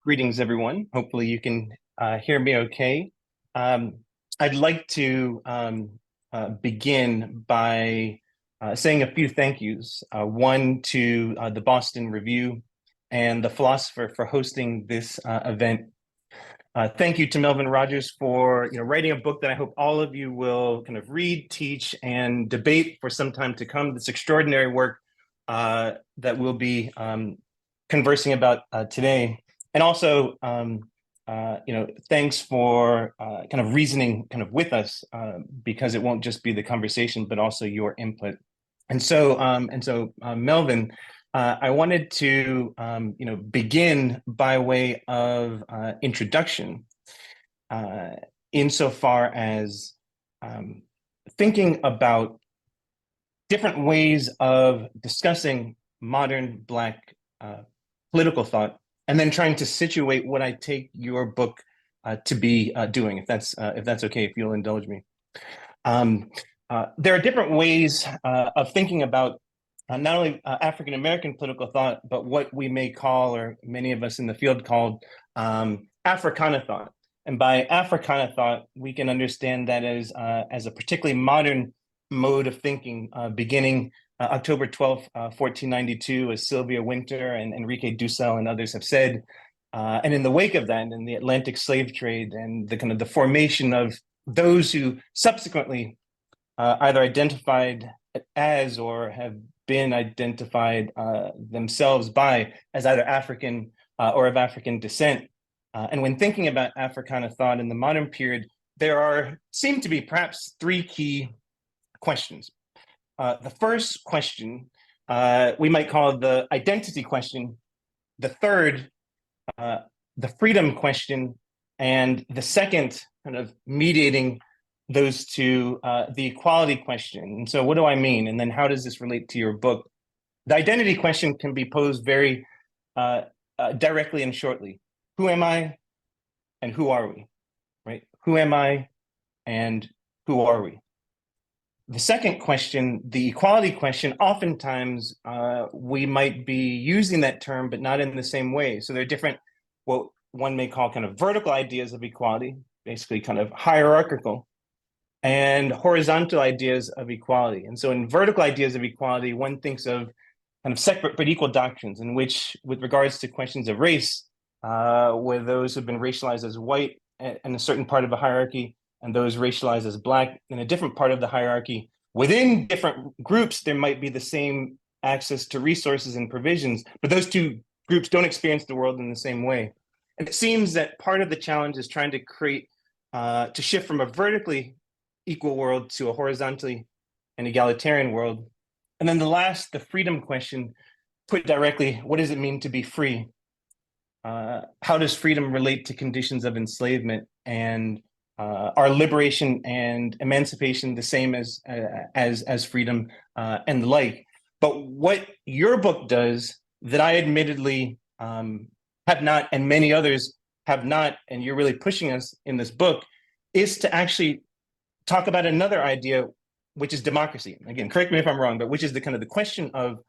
Greetings, everyone. Hopefully you can hear me okay. Um, I'd like to begin by saying a few thank yous. One to the Boston Review and the Philosopher for hosting this event. Thank you to Melvin Rogers for writing a book that I hope all of you will kind of read, teach, and debate for some time to come. This extraordinary work that we'll be conversing about today. And also, thanks for kind of reasoning kind of with us because it won't just be the conversation, but also your input. And so, Melvin, I wanted to, begin by way of introduction, insofar as thinking about different ways of discussing modern Black political thought, and then trying to situate what I take your book to be doing, if that's okay, if you'll indulge me. There are different ways of thinking about not only African American political thought, but what we may call, or many of us in the field called, Africana thought. And by Africana thought, we can understand that as a particularly modern mode of thinking, beginning October 12th, 1492, as Sylvia Wynter and Enrique Dussel and others have said. And in the wake of that, in the Atlantic slave trade and the kind of the formation of those who subsequently either identified as or have been identified themselves by as either African or of African descent. And when thinking about Africana thought in the modern period, there seem to be perhaps three key questions. The first question we might call the identity question, the third, the freedom question, and the second, kind of mediating those two, the equality question. And so what do I mean? And then how does this relate to your book? The identity question can be posed very directly and shortly. Who am I and who are we, right? Who am I and who are we? The second question, the equality question, oftentimes we might be using that term, but not in the same way. So there are different, what one may call kind of vertical ideas of equality, basically kind of hierarchical, and horizontal ideas of equality. And so in vertical ideas of equality, one thinks of kind of separate but equal doctrines in which, with regards to questions of race, where those who've been racialized as white in a certain part of a hierarchy, and those racialized as Black in a different part of the hierarchy. Within different groups, there might be the same access to resources and provisions, but those two groups don't experience the world in the same way. And it seems that part of the challenge is trying to create, to shift from a vertically equal world to a horizontally and egalitarian world. And then the freedom question, put directly, what does it mean to be free? How does freedom relate to conditions of enslavement, and are liberation and emancipation the same as freedom and the like? But what your book does that I admittedly have not, and many others have not, and you're really pushing us in this book, is to actually talk about another idea, which is democracy. Again, correct me if I'm wrong, but which is the kind of the question of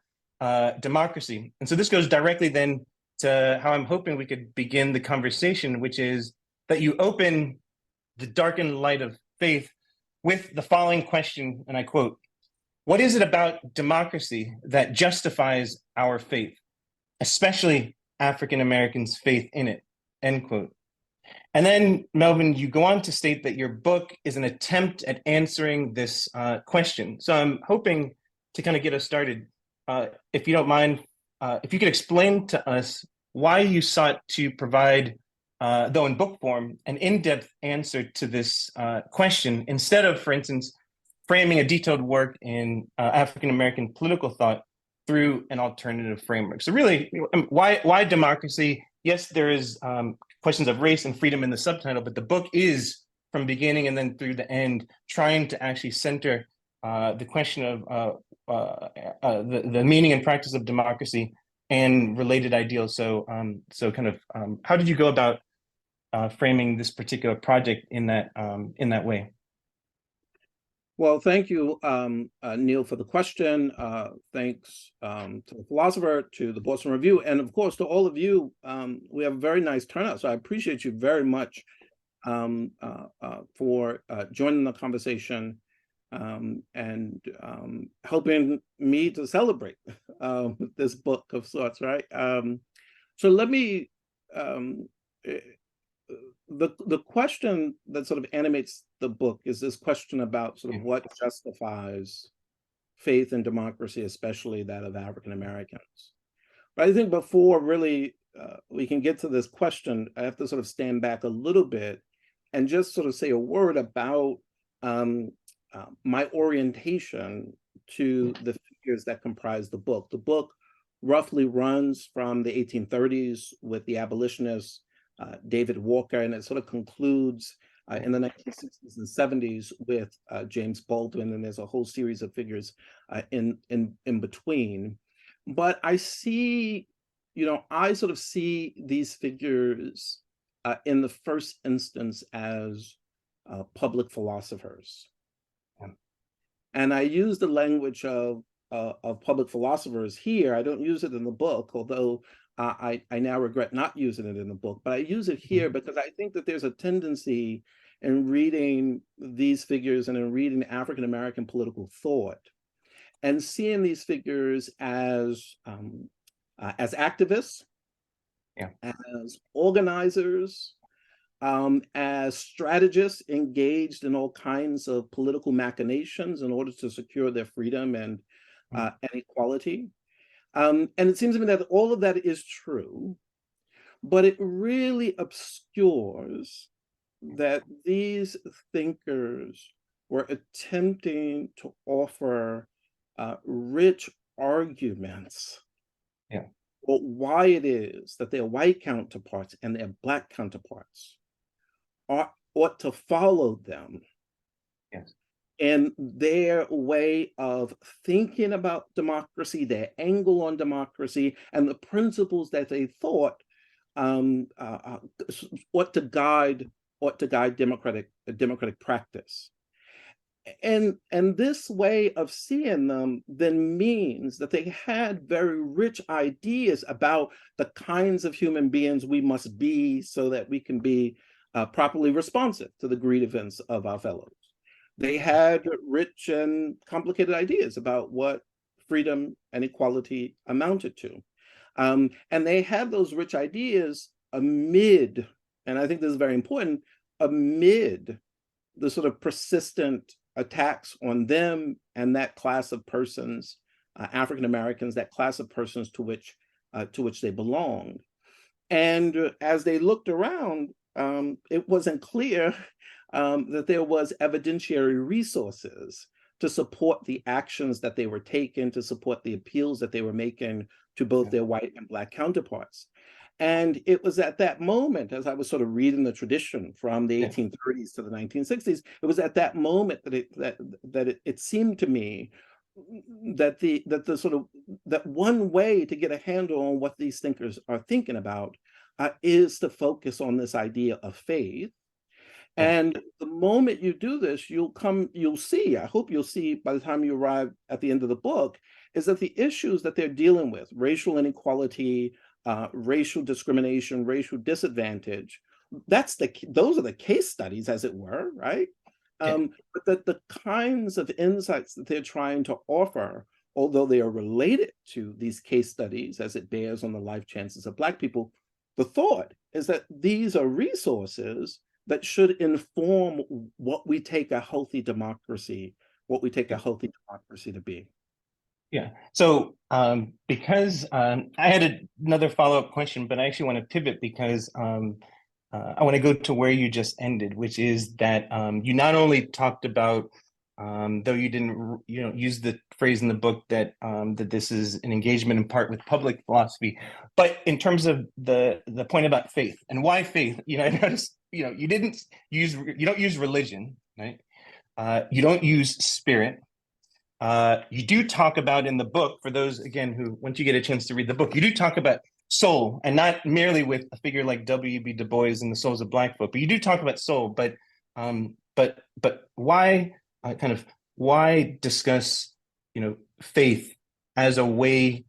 democracy. And so this goes directly then to how I'm hoping we could begin the conversation, which is that you open the Darkened Light of Faith with the following question, and I quote, "What is it about democracy that justifies our faith, especially African Americans' faith in it?" End quote. And then, Melvin, you go on to state that your book is an attempt at answering this question. So I'm hoping to kind of get us started. If you don't mind, if you could explain to us why you sought to provide, though in book form, an in-depth answer to this question, instead of, for instance, framing a detailed work in African-American political thought through an alternative framework. So really, why democracy? Yes, there is questions of race and freedom in the subtitle, but the book is, from beginning and then through the end, trying to actually center the question of the meaning and practice of democracy and related ideals. So, how did you go about framing this particular project in that way? Well, thank you, Neil, for the question. Thanks to the Philosopher, to the Boston Review, and of course to all of you. We have a very nice turnout, so I appreciate you very much for joining the conversation and helping me to celebrate this book of sorts, right? So let me the question that sort of animates the book is this question about sort of what justifies faith and democracy, especially that of African Americans. But I think before really we can get to this question, I have to sort of stand back a little bit and just sort of say a word about my orientation to the figures that comprise the book. The book roughly runs from the 1830s with the abolitionists, David Walker, and it sort of concludes in the 1960s and 70s with James Baldwin, and there's a whole series of figures in between. But I see, I sort of see these figures in the first instance as public philosophers. And I use the language of public philosophers here. I don't use it in the book, although I now regret not using it in the book, but I use it here because I think that there's a tendency in reading these figures and in reading African-American political thought and seeing these figures as activists, as organizers, as strategists engaged in all kinds of political machinations in order to secure their freedom and equality. And it seems to me that all of that is true, but it really obscures that these thinkers were attempting to offer rich arguments for why it is that their white counterparts and their Black counterparts ought to follow them in their way of thinking about democracy, their angle on democracy, and the principles that they thought ought to guide democratic practice. And this way of seeing them then means that they had very rich ideas about the kinds of human beings we must be so that we can be properly responsive to the grievances of our fellows. They had rich and complicated ideas about what freedom and equality amounted to. And they had those rich ideas amid, and I think this is very important, amid the sort of persistent attacks on them and that class of persons, African Americans, that class of persons to which they belonged. And as they looked around, it wasn't clear that there was evidentiary resources to support the actions that they were taking, to support the appeals that they were making to both their white and Black counterparts. And it was at that moment, as I was sort of reading the tradition from the 1830s to the 1960s, it was at that moment that it seemed to me that that one way to get a handle on what these thinkers are thinking about is to focus on this idea of faith. And the moment you do this, you'll see, I hope you'll see by the time you arrive at the end of the book, is that the issues that they're dealing with, racial inequality, racial discrimination, racial disadvantage, those are the case studies, as it were, right? But that the kinds of insights that they're trying to offer, although they are related to these case studies as it bears on the life chances of Black people, the thought is that these are resources that should inform what we take a healthy democracy to be. Yeah. So because I had another follow-up question, but I actually want to pivot because I want to go to where you just ended, which is that you not only talked about, though you didn't use the phrase in the book that that this is an engagement in part with public philosophy, but in terms of the point about faith and why faith, I noticed you don't use religion, right? You don't use spirit. You do talk about in the book, for those, again, who, once you get a chance to read the book, you do talk about soul, and not merely with a figure like W.B. Du Bois and the Souls of Black folk, but you do talk about soul, but why kind of why discuss, faith as a way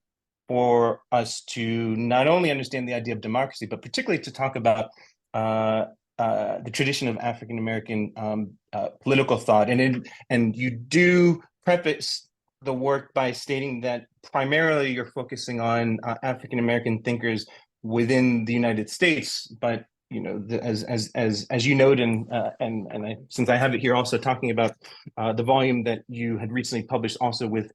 for us to not only understand the idea of democracy, but particularly to talk about the tradition of African American political thought. And you do preface the work by stating that primarily you're focusing on African American thinkers within the United States, but as you note, since I have it here, also talking about the volume that you had recently published, also with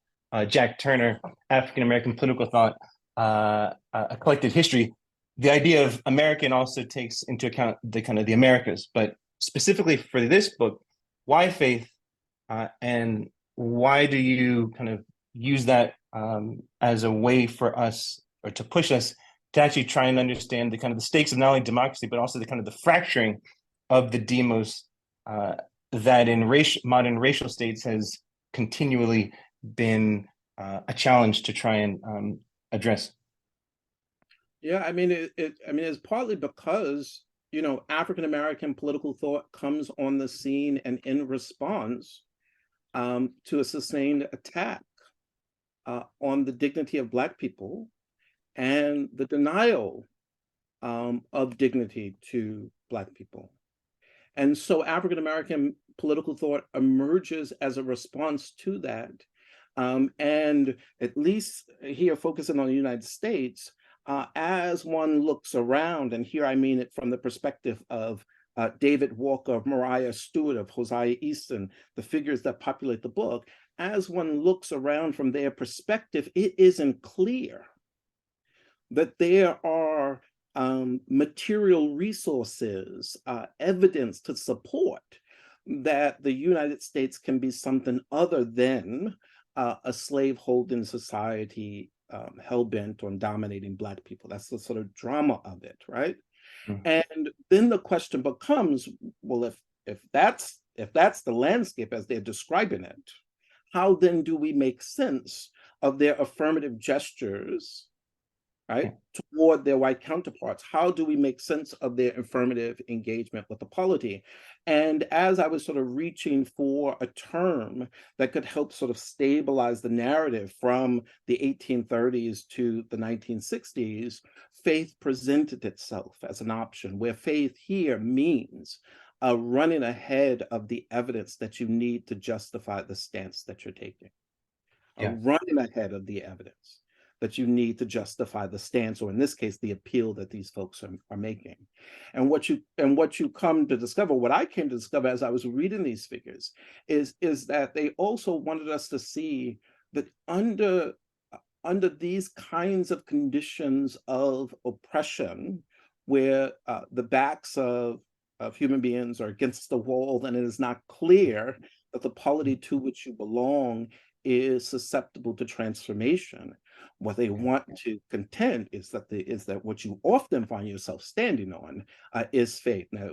Jack Turner, African American Political Thought, a collected history. The idea of American also takes into account the Americas, but specifically for this book, why faith, and why do you kind of use that as a way for us, or to push us to actually try and understand the stakes of not only democracy, but also the fracturing of the demos that in modern racial states has continually been a challenge to try and address. Yeah, I mean, it's partly because, African American political thought comes on the scene and in response to a sustained attack on the dignity of Black people and the denial of dignity to Black people. And so African American political thought emerges as a response to that. And at least here, focusing on the United States, as one looks around, and here I mean it from the perspective of David Walker, of Mariah Stewart, of Hosea Easton, the figures that populate the book, as one looks around from their perspective, it isn't clear that there are material resources, evidence to support that the United States can be something other than a slave-holding society hell-bent on dominating Black people. That's the sort of drama of it, right? Mm-hmm. And then the question becomes, well, if that's the landscape as they're describing it, how then do we make sense of their affirmative gestures, right, toward their white counterparts? How do we make sense of their affirmative engagement with the polity? And as I was sort of reaching for a term that could help sort of stabilize the narrative from the 1830s to the 1960s, faith presented itself as an option, where faith here means running ahead of the evidence that you need to justify the stance that you're taking. Running ahead of the evidence that you need to justify the stance, or in this case, the appeal that these folks are making. And what you come to discover, what I came to discover as I was reading these figures, is that they also wanted us to see that under these kinds of conditions of oppression, where the backs of human beings are against the wall, and it is not clear that the polity to which you belong is susceptible to transformation. What they want to contend is that what you often find yourself standing on is faith. Now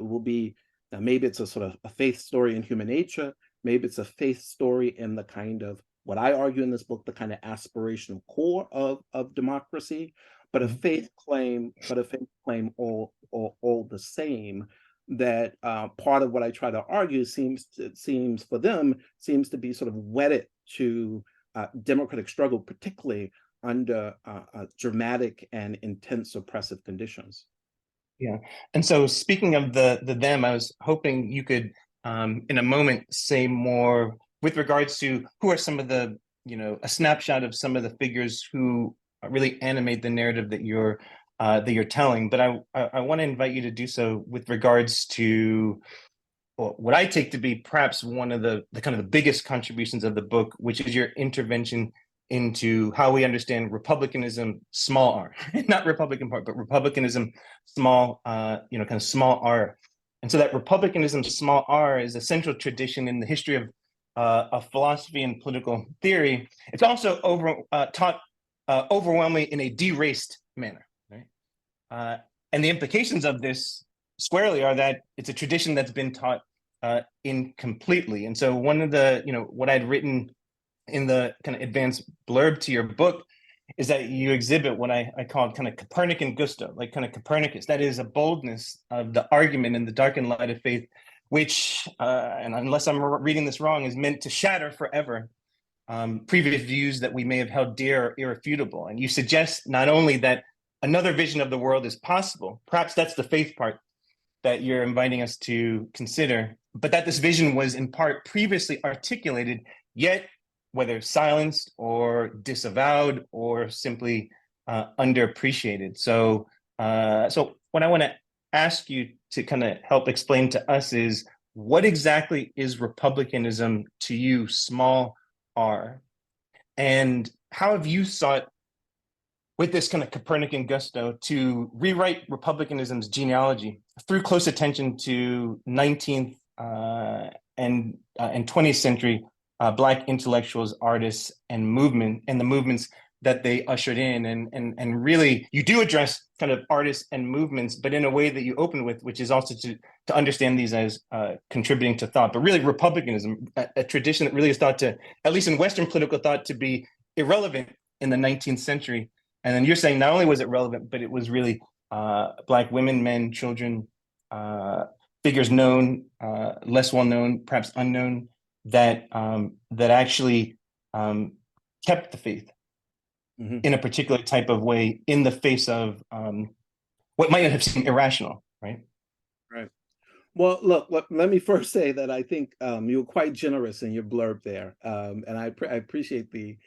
maybe it's a sort of a faith story in human nature. Maybe it's a faith story in the kind of, what I argue in this book, the kind of aspirational core of democracy, but a faith claim all the same. That part of what I try to argue seems for them to be sort of wedded to democratic struggle, particularly under dramatic and intense oppressive conditions. Yeah, and so speaking of the them, I was hoping you could, in a moment, say more with regards to who are some of the, a snapshot of some of the figures who really animate the narrative that you're telling. But I want to invite you to do so with regards to what I take to be perhaps one of the kind of the biggest contributions of the book, which is your intervention into how we understand republicanism, small r, not Republican part, but republicanism, small, kind of small r. And so that republicanism, small r, is a central tradition in the history of philosophy and political theory. It's also taught overwhelmingly in a deraced manner, right? And the implications of this squarely are that it's a tradition that's been taught incompletely. And so one of the, what I'd written in the kind of advanced blurb to your book is that you exhibit what I call kind of Copernican gusto, like kind of Copernicus. That is a boldness of the argument in the Darkened Light of Faith, which, and unless I'm reading this wrong, is meant to shatter forever previous views that we may have held dear or irrefutable. And you suggest not only that another vision of the world is possible, perhaps that's the faith part that you're inviting us to consider, but that this vision was in part previously articulated, yet whether silenced or disavowed or simply underappreciated. So what I want to ask you to kind of help explain to us is, what exactly is republicanism to you, small r? And how have you sought, with this kind of Copernican gusto, to rewrite republicanism's genealogy through close attention to 19th and 20th century Black intellectuals, artists, and the movements that they ushered in, and really you do address kind of artists and movements, but in a way that you open with, which is also to understand these as contributing to thought, but really republicanism, a tradition that really is thought to, at least in Western political thought, to be irrelevant in the 19th century. And then you're saying not only was it relevant, but it was really Black women, men, children, figures known, less well known, perhaps unknown, that actually kept the faith in a particular type of way in the face of what might have seemed irrational, right? Right. Well, look, let me first say that I think you were quite generous in your blurb there, and I appreciate the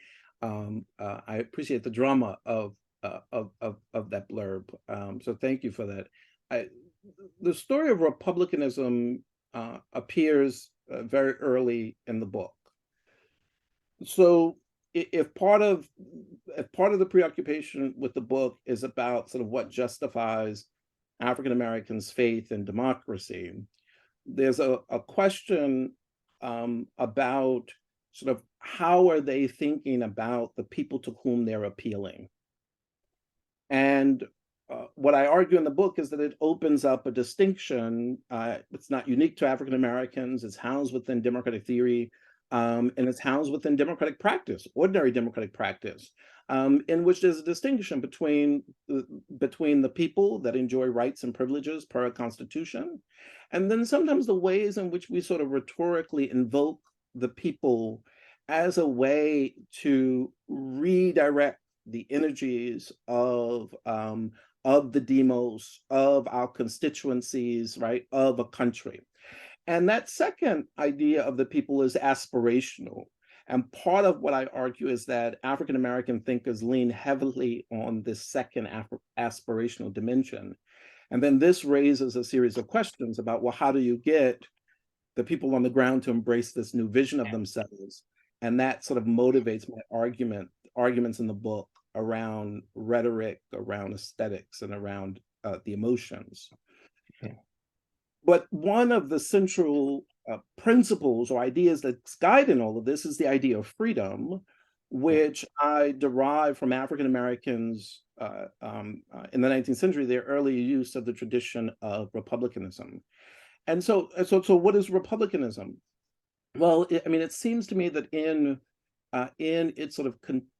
drama of that blurb. So thank you for that. The story of republicanism appears very early in the book. So if part of the preoccupation with the book is about sort of what justifies African Americans' faith in democracy, there's a question about sort of how are they thinking about the people to whom they're appealing. And what I argue in the book is that it opens up a distinction. It's not unique to African Americans. It's housed within democratic theory, and it's housed within democratic practice, ordinary democratic practice, in which there's a distinction between the people that enjoy rights and privileges per a constitution, and then sometimes the ways in which we sort of rhetorically invoke the people as a way to redirect the energies of the demos, of our constituencies, right, of a country. And that second idea of the people is aspirational. And part of what I argue is that African American thinkers lean heavily on this second aspirational dimension. And then this raises a series of questions about, well, how do you get the people on the ground to embrace this new vision of themselves? And that sort of motivates my arguments in the book around rhetoric, around aesthetics, and around the emotions. Yeah. But one of the central principles or ideas that's guiding all of this is the idea of freedom, which I derive from African Americans in the 19th century, their early use of the tradition of republicanism. And so what is republicanism? Well, it seems to me that in its sort of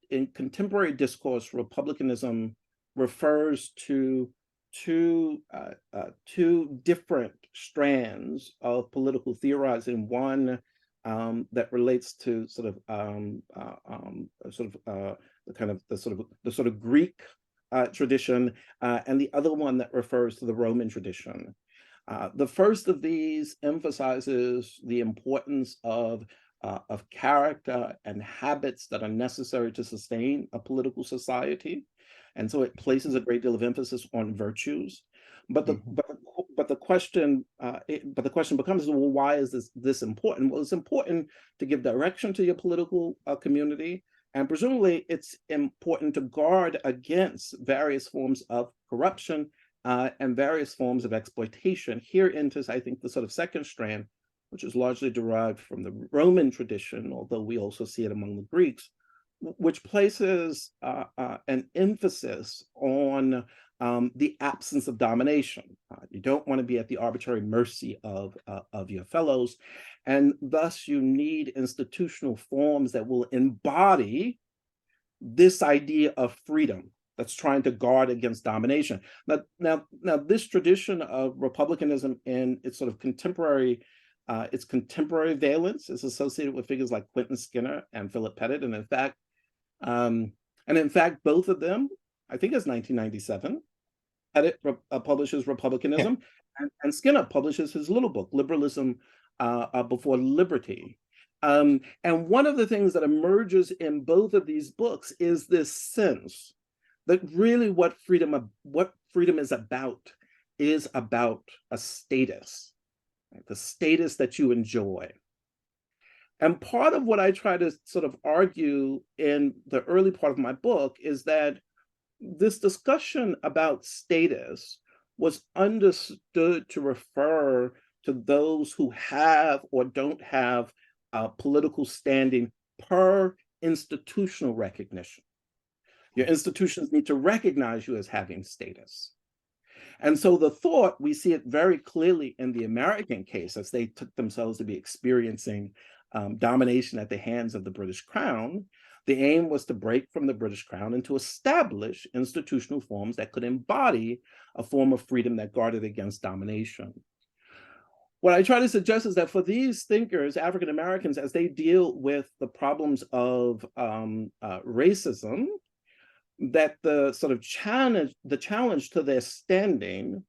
in contemporary discourse, republicanism refers to two different strands of political theorizing. One that relates to the sort of Greek tradition, and the other one that refers to the Roman tradition. The first of these emphasizes the importance of character and habits that are necessary to sustain a political society, and so it places a great deal of emphasis on virtues. But the question becomes, well, why is this important? Well, it's important to give direction to your political community, and presumably it's important to guard against various forms of corruption and various forms of exploitation. Here enters, I think, the sort of second strand, which is largely derived from the Roman tradition, although we also see it among the Greeks, which places an emphasis on the absence of domination. You don't want to be at the arbitrary mercy of your fellows, and thus you need institutional forms that will embody this idea of freedom that's trying to guard against domination. Now, this tradition of republicanism in its sort of contemporary its contemporary valence is associated with figures like Quentin Skinner and Philip Pettit, and in fact, both of them, I think it's 1997. Pettit publishes Republicanism, and Skinner publishes his little book, Liberalism Before Liberty. And one of the things that emerges in both of these books is this sense that really what freedom is about a status, right? The status that you enjoy. And part of what I try to sort of argue in the early part of my book is that this discussion about status was understood to refer to those who have or don't have political standing per institutional recognition. Your institutions need to recognize you as having status. And so the thought, we see it very clearly in the American case, as they took themselves to be experiencing domination at the hands of the British Crown. The aim was to break from the British Crown and to establish institutional forms that could embody a form of freedom that guarded against domination. What I try to suggest is that for these thinkers, African Americans, as they deal with the problems of racism, that the sort of challenge to their standing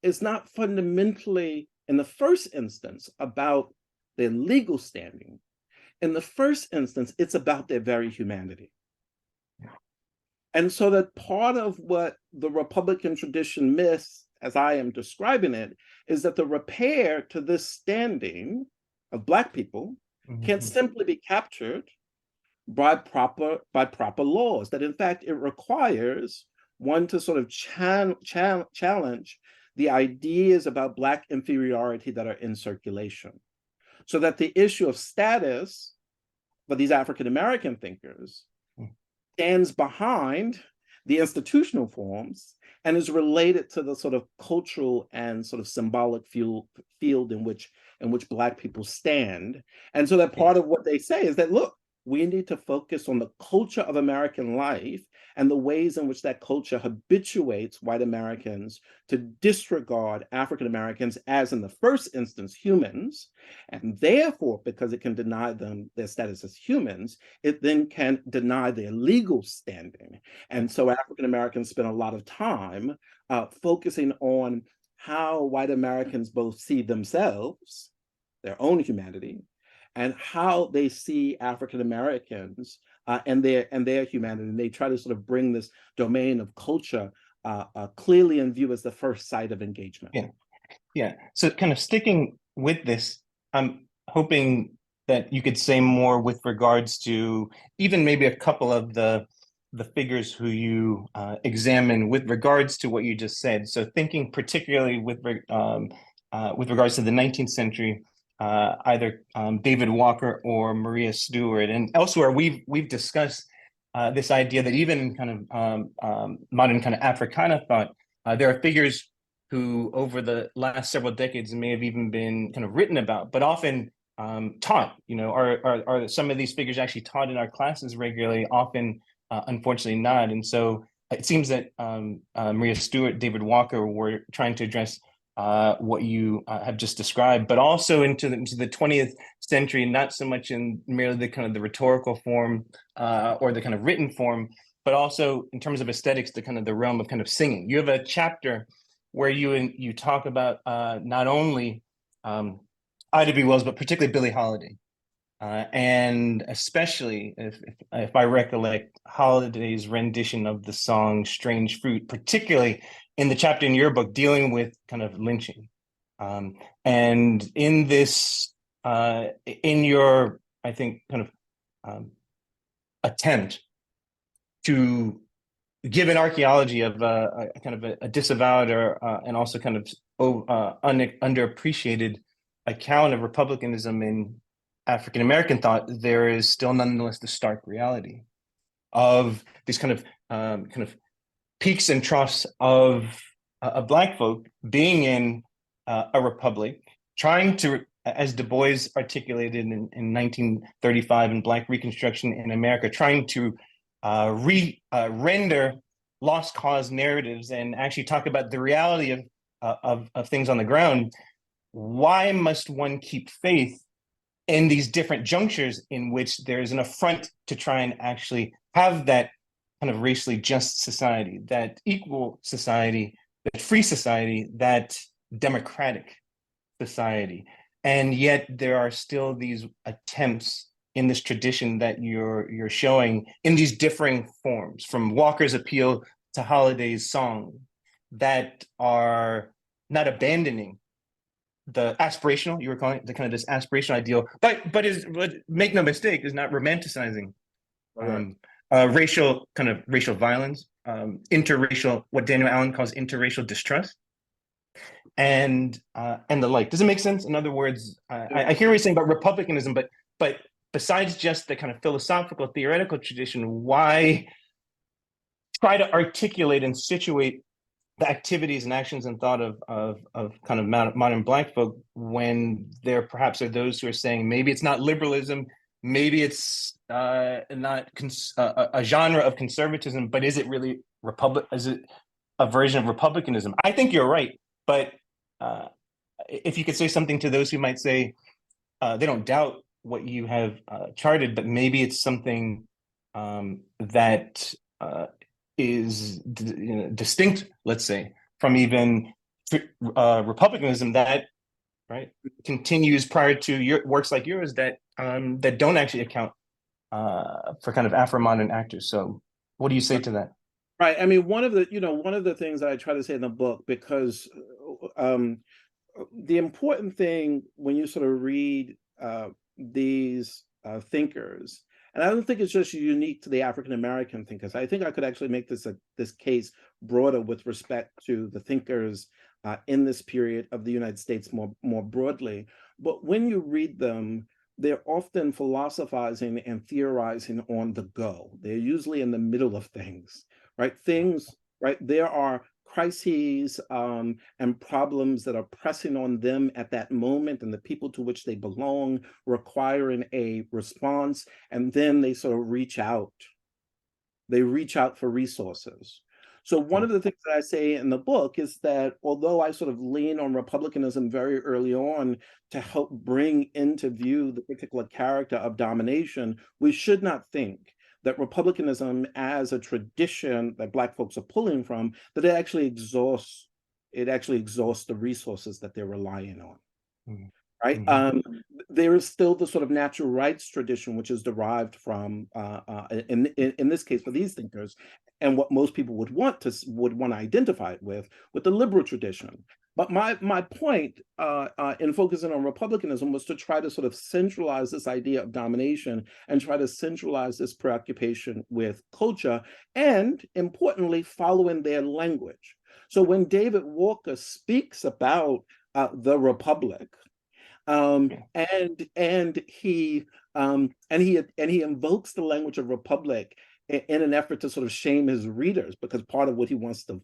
is not fundamentally, in the first instance, about their legal standing. In the first instance, it's about their very humanity. And so that part of what the Republican tradition missed, as I am describing it, is that the repair to this standing of Black people can't simply be captured by proper laws, that in fact it requires one to sort of challenge the ideas about Black inferiority that are in circulation. So that the issue of status for these African American thinkers stands behind the institutional forms and is related to the sort of cultural and sort of symbolic field in which Black people stand. And so that part of what they say is that, look, we need to focus on the culture of American life and the ways in which that culture habituates white Americans to disregard African Americans as, in the first instance, humans. And therefore, because it can deny them their status as humans, it then can deny their legal standing. And so African Americans spend a lot of time focusing on how white Americans both see themselves, their own humanity, and how they see African Americans and their humanity. And they try to sort of bring this domain of culture clearly in view as the first site of engagement. Yeah. So kind of sticking with this, I'm hoping that you could say more with regards to even maybe a couple of the figures who you examine with regards to what you just said. So thinking particularly with regards to the 19th century, either David Walker or Maria Stewart, and elsewhere we've discussed this idea that even kind of modern kind of Africana thought, there are figures who over the last several decades may have even been kind of written about, but often taught. You know, are some of these figures actually taught in our classes regularly? Often, unfortunately, not. And so it seems that Maria Stewart, David Walker were trying to address what you have just described, but also into the 20th century, not so much in merely the kind of the rhetorical form or the kind of written form, but also in terms of aesthetics, the kind of the realm of kind of singing. You have a chapter where you talk about not only Ida B. Wells, but particularly Billie Holiday. And especially if I recollect Holiday's rendition of the song Strange Fruit, particularly in the chapter in your book dealing with kind of lynching. And in this, in your, I think, kind of attempt to give an archaeology of a kind of a disavowed or and also kind of underappreciated account of republicanism in African American thought, there is still nonetheless the stark reality of these kind of peaks and troughs of Black folk being in a republic, trying to, as Du Bois articulated in 1935 in Black Reconstruction in America, trying to render lost cause narratives and actually talk about the reality of things on the ground. why must one keep faith in these different junctures in which there's an affront to try and actually have that kind of racially just society, that equal society, that free society, that democratic society. And yet there are still these attempts in this tradition that you're showing in these differing forms, from Walker's appeal to Holiday's song, that are not abandoning the aspirational, you were calling it, the kind of this aspirational ideal, but make no mistake, is not romanticizing racial violence, interracial, what Daniel Allen calls interracial distrust, and the like. Does it make sense? In other words, I hear what you're saying about republicanism, but besides just the kind of philosophical theoretical tradition, why try to articulate and situate the activities and actions and thought of kind of modern Black folk, when there perhaps are those who are saying maybe it's not liberalism, maybe it's not a genre of conservatism, but is it really is it a version of republicanism? I think you're right, but if you could say something to those who might say they don't doubt what you have charted, but maybe it's something that is distinct, let's say, from even republicanism that continues prior to your works like yours that that don't actually account for kind of Afro-modern actors. So what do you say to that? Right. I mean, one of the things that I try to say in the book, because the important thing when you sort of read these thinkers, and I don't think it's just unique to the African American thinkers. I think I could actually make this case broader with respect to the thinkers in this period of the United States more broadly. But when you read them, they're often philosophizing and theorizing on the go. They're usually in the middle of things, right? There are crises and problems that are pressing on them at that moment, and the people to which they belong requiring a response, and then they sort of reach out. They reach out for resources. So one of the things that I say in the book is that although I sort of lean on republicanism very early on to help bring into view the particular character of domination, we should not think that republicanism as a tradition that Black folks are pulling from, that it actually exhausts the resources that they're relying on. Mm-hmm. Right? Mm-hmm. There is still the sort of natural rights tradition, which is derived from, in this case for these thinkers, and what most people would want to identify it with the liberal tradition. But my point in focusing on republicanism was to try to sort of centralize this idea of domination and try to centralize this preoccupation with culture, and importantly, following their language. So when David Walker speaks about the Republic, and he invokes the language of republic in an effort to sort of shame his readers, because part of what he wants to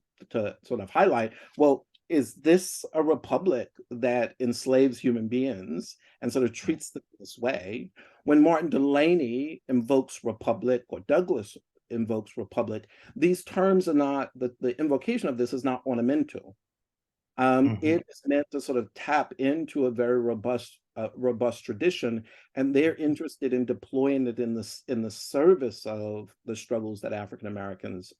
sort of highlight, well, is this a republic that enslaves human beings and sort of treats them this way? When Martin Delany invokes republic, or Douglas invokes republic, these terms are not, the invocation of this is not ornamental. It is meant to sort of tap into a very robust tradition, and they're interested in deploying it in the service of the struggles that African Americans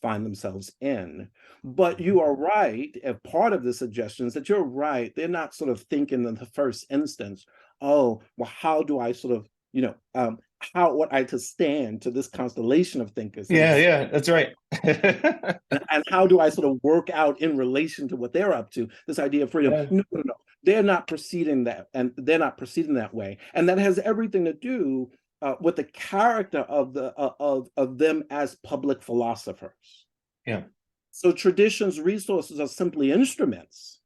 find themselves in. But you are right, if part of the suggestion is that you're right, they're not sort of thinking in the first instance, oh, well, how do I sort of, how ought I to stand to this constellation of thinkers? Yeah, that's right. And how do I sort of work out in relation to what they're up to, this idea of freedom? Yeah. No. They're not proceeding that way. And that has everything to do with the character of them as public philosophers. Yeah. So tradition's resources are simply instruments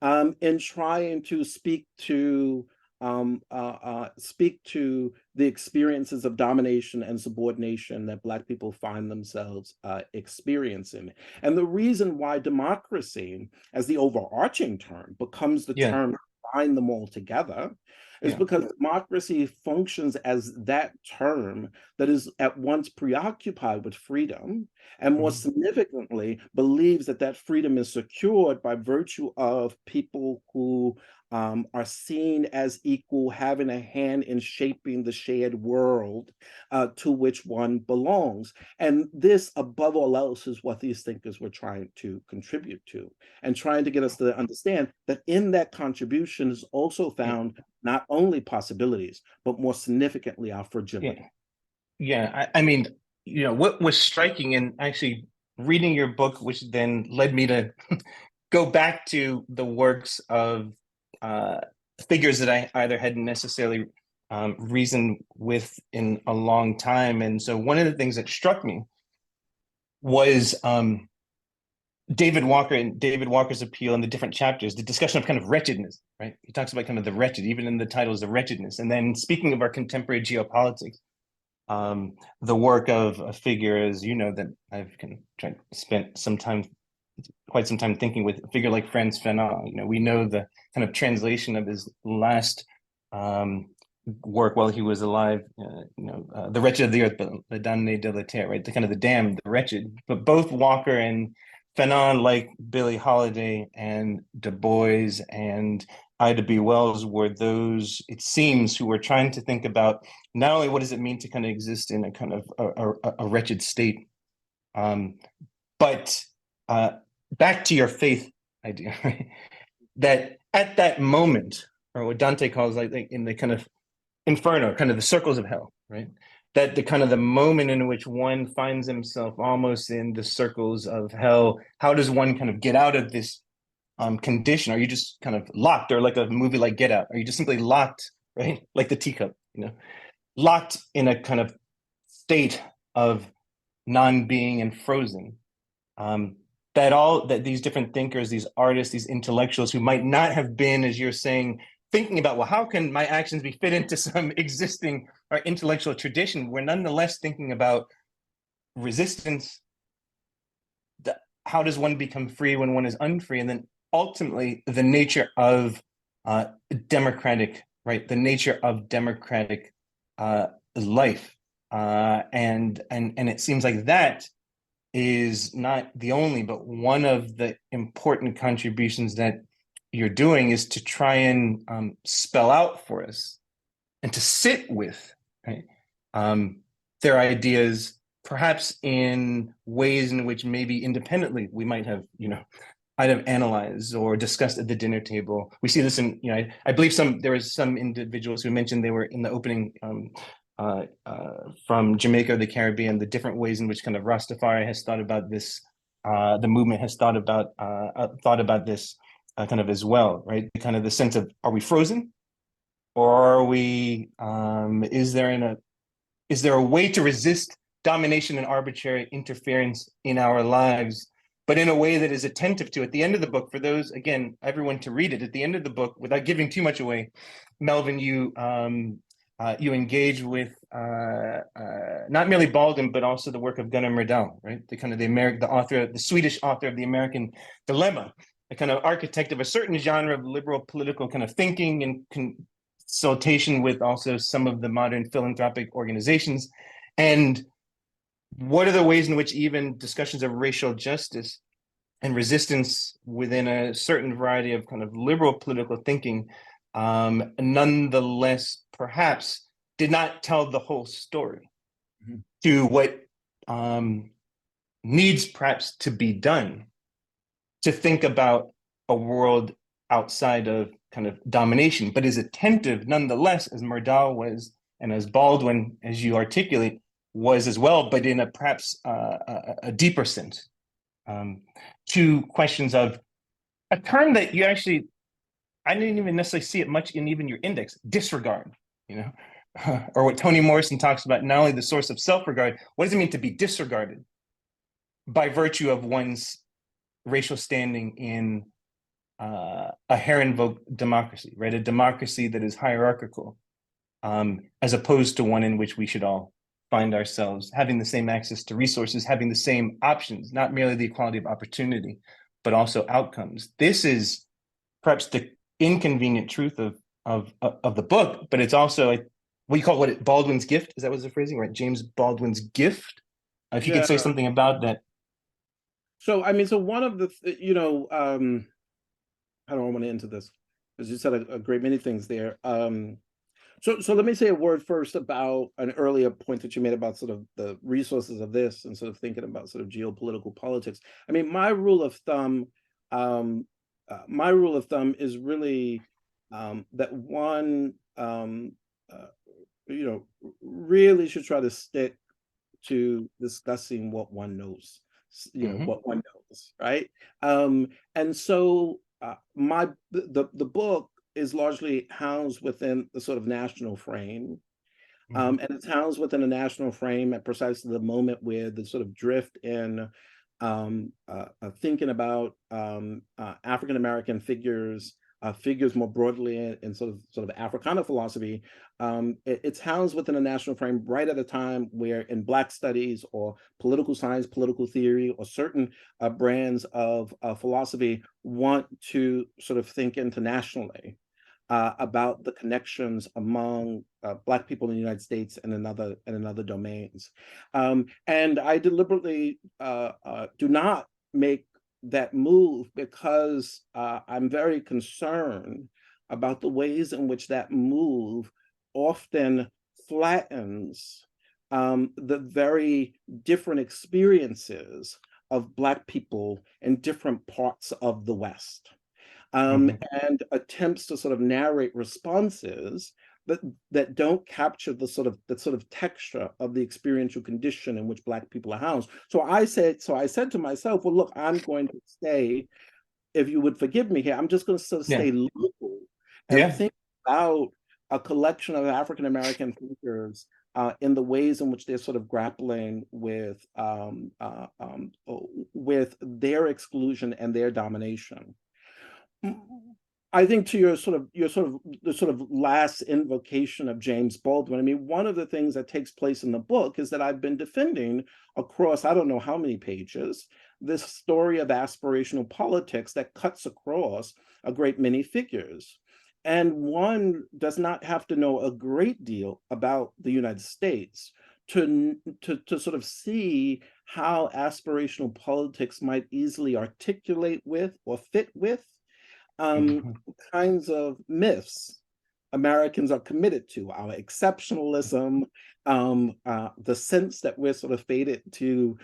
in trying to speak to the experiences of domination and subordination that Black people find themselves experiencing. And the reason why democracy as the overarching term becomes the term combine them all together is because democracy functions as that term that is at once preoccupied with freedom and more significantly believes that that freedom is secured by virtue of people who are seen as equal, having a hand in shaping the shared world to which one belongs. And this, above all else, is what these thinkers were trying to contribute to, and trying to get us to understand that in that contribution is also found not only possibilities, but more significantly our fragility. I mean, what was striking, and actually reading your book, which then led me to go back to the works of figures that I either hadn't necessarily reasoned with in a long time. And so one of the things that struck me was David Walker and David Walker's appeal in the different chapters, the discussion of kind of wretchedness, right? He talks about kind of the wretched, even in the titles of wretchedness. And then speaking of our contemporary geopolitics, the work of a figure, as you know, that I've kind of spent quite some time thinking with, a figure like Frantz Fanon. We know the kind of translation of his last work while he was alive, The Wretched of the Earth, the Damnés de la Terre, right? The kind of the damned, the wretched. But both Walker and Fanon, like Billie Holiday and Du Bois and Ida B. Wells, were those, it seems, who were trying to think about not only what does it mean to kind of exist in a kind of a wretched state, but back to your faith idea, right? That at that moment, or what Dante calls like in the kind of inferno, kind of the circles of hell, right? That the kind of the moment in which one finds himself almost in the circles of hell, how does one kind of get out of this condition? Are you just kind of locked, or like a movie like Get Out? Are you just simply locked, right? Like the teacup, locked in a kind of state of non-being and frozen. That these different thinkers, these artists, these intellectuals who might not have been, as you're saying, thinking about, well, how can my actions be fit into some existing or intellectual tradition? We're nonetheless thinking about resistance. How does one become free when one is unfree? And then ultimately the nature of democratic, right? The nature of democratic life. And it seems like that is not the only, but one of the important contributions that you're doing is to try and spell out for us and to sit with, right, their ideas, perhaps in ways in which maybe independently we might have, I'd have analyzed or discussed at the dinner table. We see this in, I believe there was some individuals who mentioned they were in the opening from Jamaica or the Caribbean, the different ways in which kind of Rastafari has thought about this, the movement has thought about this kind of as well, right? Kind of the sense of, are we frozen, or are we? Is there a way to resist domination and arbitrary interference in our lives, but in a way that is attentive to, at the end of the book, for those, again, everyone to read it, at the end of the book, without giving too much away, Melvin, you engage with not merely Baldwin, but also the work of Gunnar Myrdal, right? The kind of the Swedish author of The American Dilemma, a kind of architect of a certain genre of liberal political kind of thinking and consultation with also some of the modern philanthropic organizations. And what are the ways in which even discussions of racial justice and resistance within a certain variety of kind of liberal political thinking nonetheless perhaps did not tell the whole story to what needs perhaps to be done to think about a world outside of kind of domination, but is attentive nonetheless, as Myrdal was, and as Baldwin, as you articulate, was as well, but in a perhaps a deeper sense, to questions of a term that you actually, I didn't even necessarily see it much in even your index, disregard, or what Toni Morrison talks about, not only the source of self-regard, what does it mean to be disregarded by virtue of one's racial standing in a Herrenvolk democracy, right? A democracy that is hierarchical, as opposed to one in which we should all find ourselves having the same access to resources, having the same options, not merely the equality of opportunity, but also outcomes. This is perhaps the inconvenient truth of the book, but it's also like we call it Baldwin's gift. Is that what the phrasing, right? James Baldwin's gift. If you could say Yeah. something about that. So I mean, so one of the how do I want to into this? Because you said a great many things there. So let me say a word first about an earlier point that you made about sort of the resources of this and sort of thinking about sort of geopolitical politics. I mean, my rule of thumb is really that one, really should try to stick to discussing what one knows, what one knows, right? And so the book is largely housed within the sort of national frame. And it's housed within a national frame at precisely the moment where the sort of drift in thinking about African American figures, figures more broadly in sort of Africana philosophy. It's housed within a national frame right at a time where in Black studies or political science, political theory, or certain brands of philosophy want to sort of think internationally about the connections among Black people in the United States and in other domains. And I deliberately do not make that move because I'm very concerned about the ways in which that move often flattens the very different experiences of Black people in different parts of the West. And attempts to sort of narrate responses that don't capture the sort of texture of the experiential condition in which Black people are housed. So I said to myself, well, look, I'm going to stay, if you would forgive me here, I'm just going to sort of stay local and think about a collection of African American thinkers in the ways in which they're sort of grappling with their exclusion and their domination. I think to your sort of last invocation of James Baldwin, I mean, one of the things that takes place in the book is that I've been defending across, I don't know how many pages, this story of aspirational politics that cuts across a great many figures. And one does not have to know a great deal about the United States to sort of see how aspirational politics might easily articulate with or fit with kinds of myths Americans are committed to, our exceptionalism, the sense that we're sort of fated to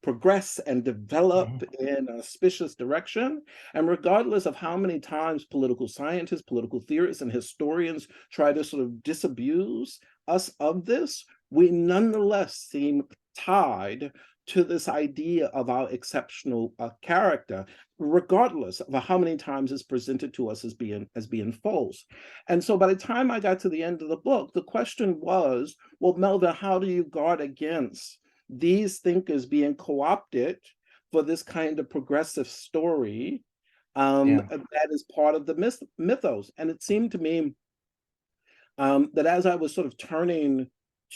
progress and develop in an auspicious direction. And regardless of how many times political scientists, political theorists, and historians try to sort of disabuse us of this, we nonetheless seem tied to this idea of our exceptional character, regardless of how many times it's presented to us as being false. And so by the time I got to the end of the book, the question was, well, Melvin, how do you guard against these thinkers being co-opted for this kind of progressive story that is part of the mythos? And it seemed to me that as I was sort of turning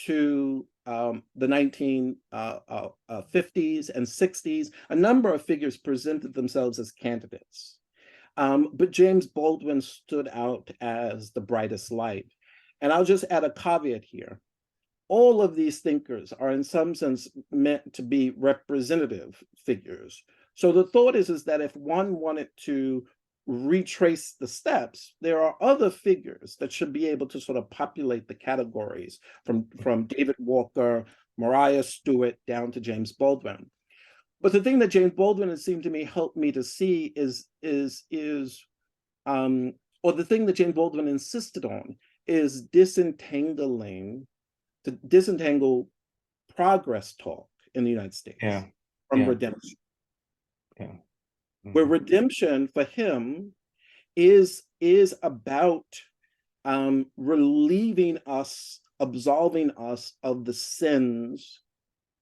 to the 1950s and 60s, a number of figures presented themselves as candidates. But James Baldwin stood out as the brightest light. And I'll just add a caveat here. All of these thinkers are in some sense meant to be representative figures. So the thought is that if one wanted to retrace the steps, there are other figures that should be able to sort of populate the categories from David Walker, Mariah Stewart, down to James Baldwin. But the thing that James Baldwin has seemed to me helped me to see or the thing that James Baldwin insisted on is disentangle progress talk in the United States from redemption. Where redemption for him is about relieving us, absolving us of the sins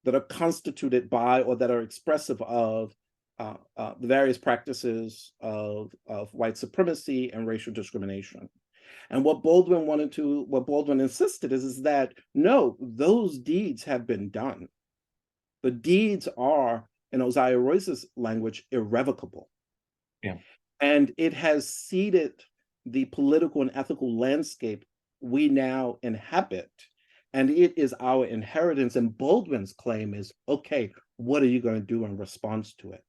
that are constituted by or that are expressive of the various practices of white supremacy and racial discrimination. And what Baldwin insisted is that no, those deeds have been done. The deeds are, in Osiah Royce's language, irrevocable. And it has seeded the political and ethical landscape we now inhabit. And it is our inheritance. And Baldwin's claim is, okay, what are you going to do in response to it?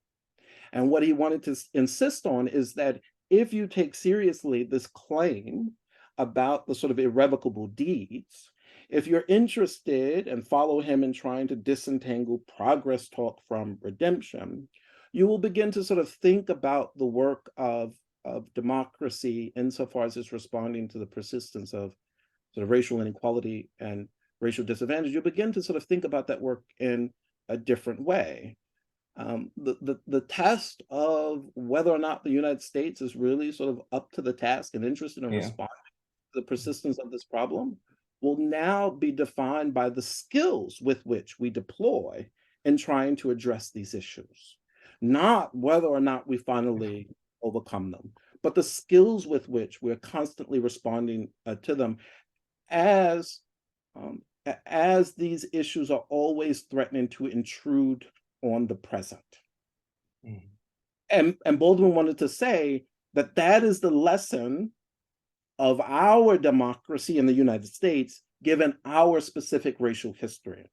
And what he wanted to insist on is that if you take seriously this claim about the sort of irrevocable deeds, if you're interested and follow him in trying to disentangle progress talk from redemption, you will begin to sort of think about the work of democracy insofar as it's responding to the persistence of sort of racial inequality and racial disadvantage. You'll begin to sort of think about that work in a different way. The test of whether or not the United States is really sort of up to the task and interested in responding to the persistence of this problem will now be defined by the skills with which we deploy in trying to address these issues, not whether or not we finally overcome them, but the skills with which we're constantly responding to them as these issues are always threatening to intrude on the present. And Baldwin wanted to say that that is the lesson of our democracy in the United States, given our specific racial history.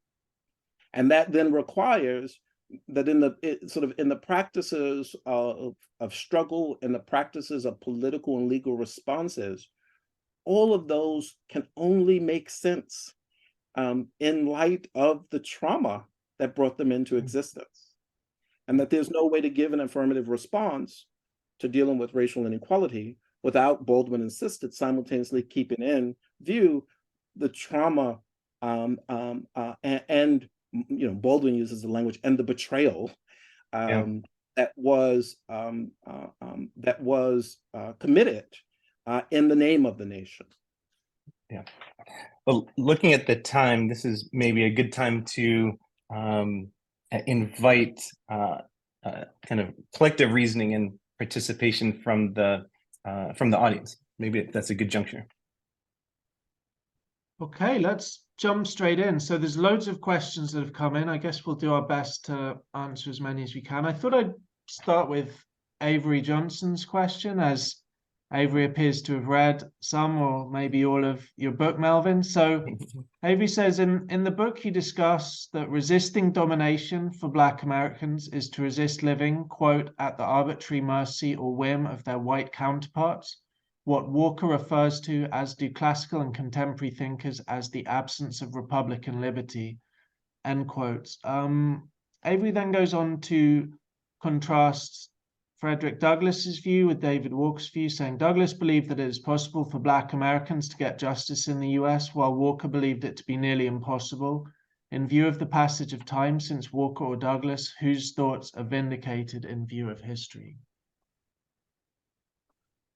And that then requires that in the practices of struggle, in the practices of political and legal responses, all of those can only make sense in light of the trauma that brought them into existence. And that there's no way to give an affirmative response to dealing with racial inequality without, Baldwin insisted, simultaneously keeping in view the trauma and Baldwin uses the language, and the betrayal that was committed in the name of the nation. Yeah. Well, looking at the time, this is maybe a good time to invite kind of collective reasoning and participation from the audience. Maybe that's a good juncture. Okay, let's jump straight in. So there's loads of questions that have come in. I guess we'll do our best to answer as many as we can. I thought I'd start with Avery Johnson's question, as Avery appears to have read some or maybe all of your book, Melvin. So Avery says, in the book you discuss that resisting domination for Black Americans is to resist living, quote, at the arbitrary mercy or whim of their white counterparts, what Walker refers to, as do classical and contemporary thinkers, as the absence of Republican liberty, end quotes. Avery then goes on to contrast Frederick Douglass's view with David Walker's view, saying Douglass believed that it is possible for Black Americans to get justice in the US, while Walker believed it to be nearly impossible. In view of the passage of time since Walker or Douglass, whose thoughts are vindicated in view of history?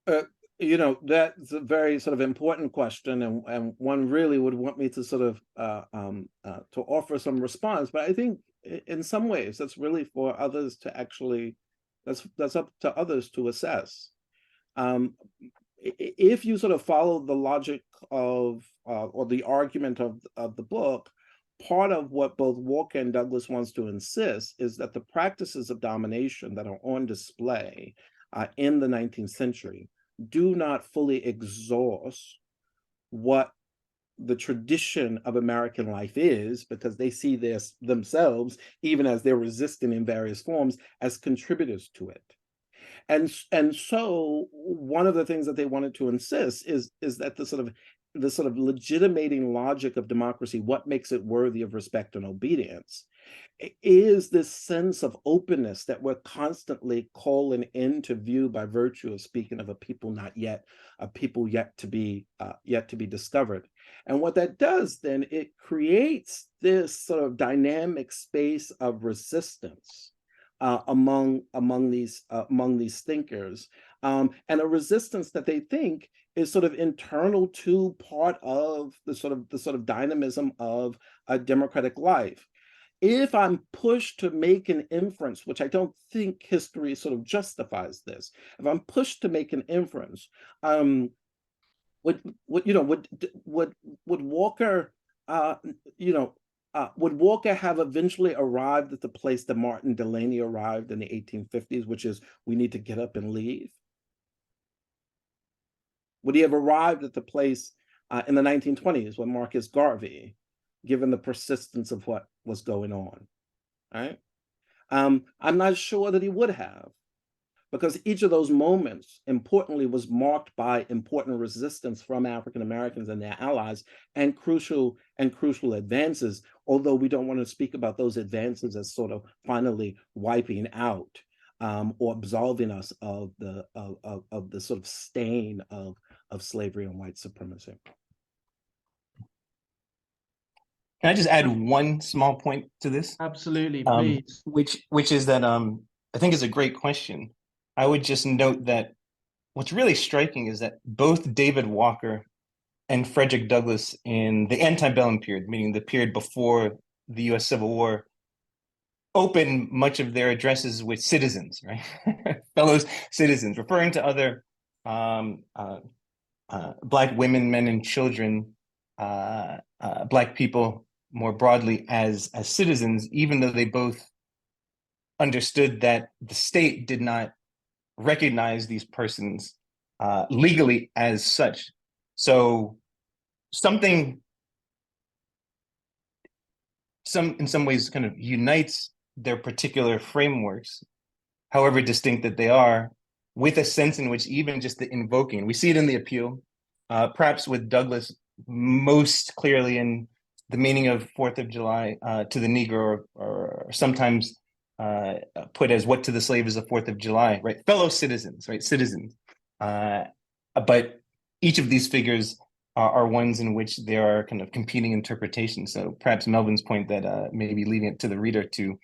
That's a very sort of important question, and one really would want me to sort of to offer some response. But I think in some ways that's really for others to actually, that's up to others to assess. If you sort of follow the logic of or the argument of the book, part of what both Walker and Douglass wants to insist is that the practices of domination that are on display in the 19th century do not fully exhaust what the tradition of American life is, because they see this themselves, even as they're resisting in various forms, as contributors to it. And so one of the things that they wanted to insist is that the sort of legitimating logic of democracy, what makes it worthy of respect and obedience, is this sense of openness that we're constantly calling into view by virtue of speaking of a people not yet, a people yet to be discovered. And what that does then, it creates this sort of dynamic space of resistance among these thinkers, and a resistance that they think is sort of internal to part of the sort of dynamism of a democratic life. If I'm pushed to make an inference, which I don't think history sort of justifies this, if I'm pushed to make an inference, would Walker, would Walker have eventually arrived at the place that Martin Delany arrived in the 1850s, which is we need to get up and leave? Would he have arrived at the place in the 1920s with Marcus Garvey, given the persistence of what was going on? Right? I'm not sure that he would have, because each of those moments, importantly, was marked by important resistance from African Americans and their allies, and crucial advances. Although we don't want to speak about those advances as sort of finally wiping out or absolving us of the sort of stain of slavery and white supremacy. Can I just add one small point to this? Absolutely, please. Which is that I think is a great question. I would just note that what's really striking is that both David Walker and Frederick Douglass in the antebellum period, meaning the period before the U.S. Civil War, open much of their addresses with citizens, right? Fellow citizens, referring to other Black women, men, and children, Black people more broadly as citizens, even though they both understood that the state did not recognize these persons legally as such. So something in some ways kind of unites their particular frameworks, however distinct that they are, with a sense in which even just the invoking, we see it in the appeal, perhaps with Douglass most clearly in the meaning of 4th of July to the Negro, or sometimes put as what to the slave is the 4th of July, right? Fellow citizens, right? Citizens. But each of these figures are ones in which there are kind of competing interpretations. So perhaps Melvin's point that maybe leaving it to the reader to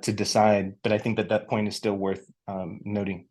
decide, but I think that point is still worth noting.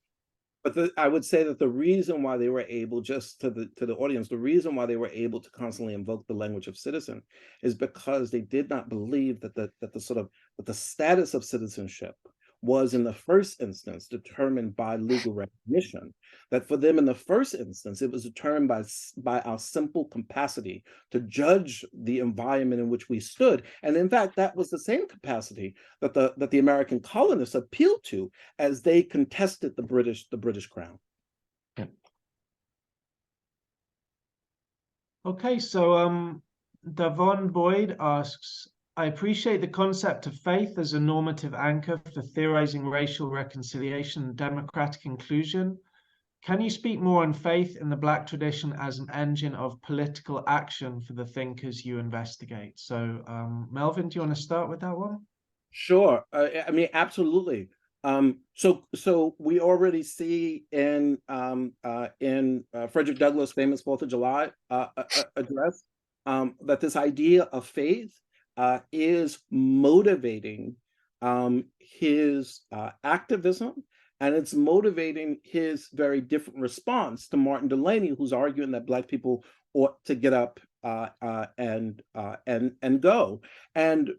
But I would say that the reason why they were able, just to the audience, the reason why they were able to constantly invoke the language of citizen is because they did not believe that the status of citizenship was in the first instance determined by legal recognition. That for them in the first instance, it was determined by our simple capacity to judge the environment in which we stood. And in fact, that was the same capacity that the American colonists appealed to as they contested the British crown. Yeah. Okay, so Davon Boyd asks, I appreciate the concept of faith as a normative anchor for theorizing racial reconciliation and democratic inclusion. Can you speak more on faith in the Black tradition as an engine of political action for the thinkers you investigate? So, Melvin, do you want to start with that one? Sure. I mean, absolutely. So we already see in Frederick Douglass' famous 4th of July address that this idea of faith is motivating his activism, and it's motivating his very different response to Martin Delany, who's arguing that Black people ought to get up and go. And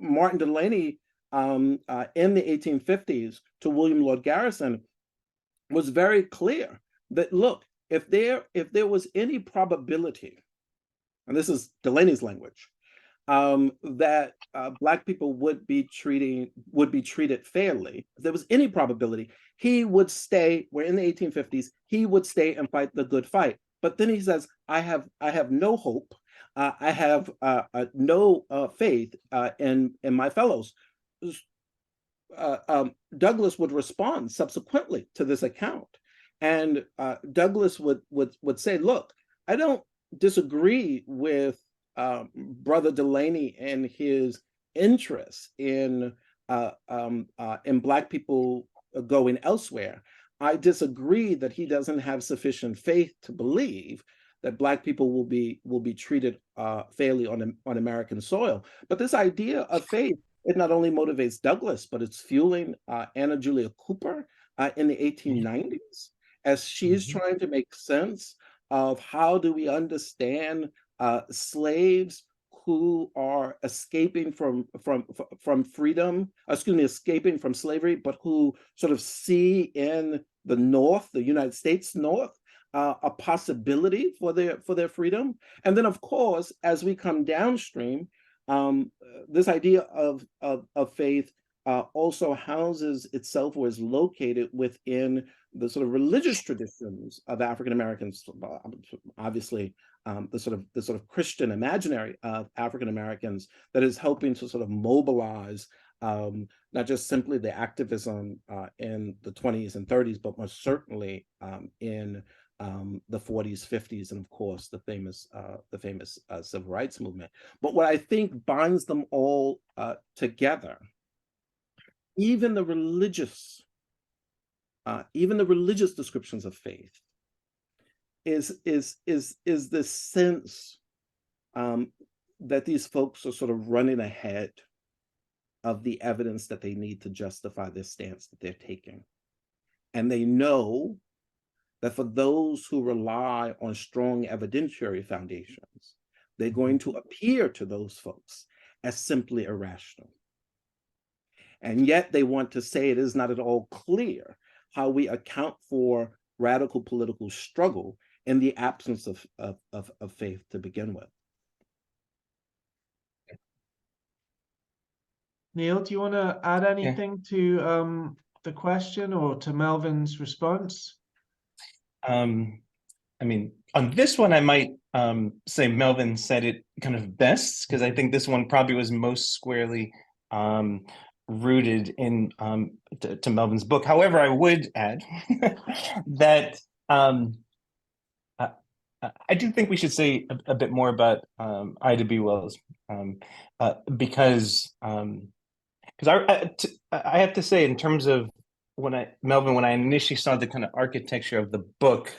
Martin Delany in the 1850s to William Lord Garrison was very clear that, look, if there was any probability, and this is Delany's language, that Black people would be treated fairly, if there was any probability, he would stay. We're in the 1850s. He would stay and fight the good fight. But then he says, I have no hope. I have no faith in my fellows. Douglass would respond subsequently to this account, and Douglass would say, look, I don't disagree with Brother Delany and his interest in Black people going elsewhere. I disagree that he doesn't have sufficient faith to believe that Black people will be treated fairly on American soil. But this idea of faith, it not only motivates Douglass, but it's fueling Anna Julia Cooper in the 1890s as she is trying to make sense of how do we understand slaves who are escaping from freedom, escaping from slavery, but who sort of see in the North, the United States North, a possibility for their freedom. And then, of course, as we come downstream, this idea of faith also houses itself or is located within the sort of religious traditions of African Americans, obviously the sort of Christian imaginary of African Americans that is helping to sort of mobilize not just simply the activism in the 20s and 30s, but most certainly in the 40s, 50s, and of course the famous civil rights movement. But what I think binds them all together, even the religious descriptions of faith, is this sense that these folks are sort of running ahead of the evidence that they need to justify this stance that they're taking. And they know that for those who rely on strong evidentiary foundations, they're going to appear to those folks as simply irrational. And yet they want to say it is not at all clear how we account for radical political struggle in the absence of faith to begin with. Neil, do you want to add anything to the question or to Melvin's response? I mean, on this one, I might say Melvin said it kind of best, because I think this one probably was most squarely rooted in to Melvin's book. However, I would add that I do think we should say a bit more about Ida B. Wells, because I have to say, in terms of when I initially saw the kind of architecture of the book,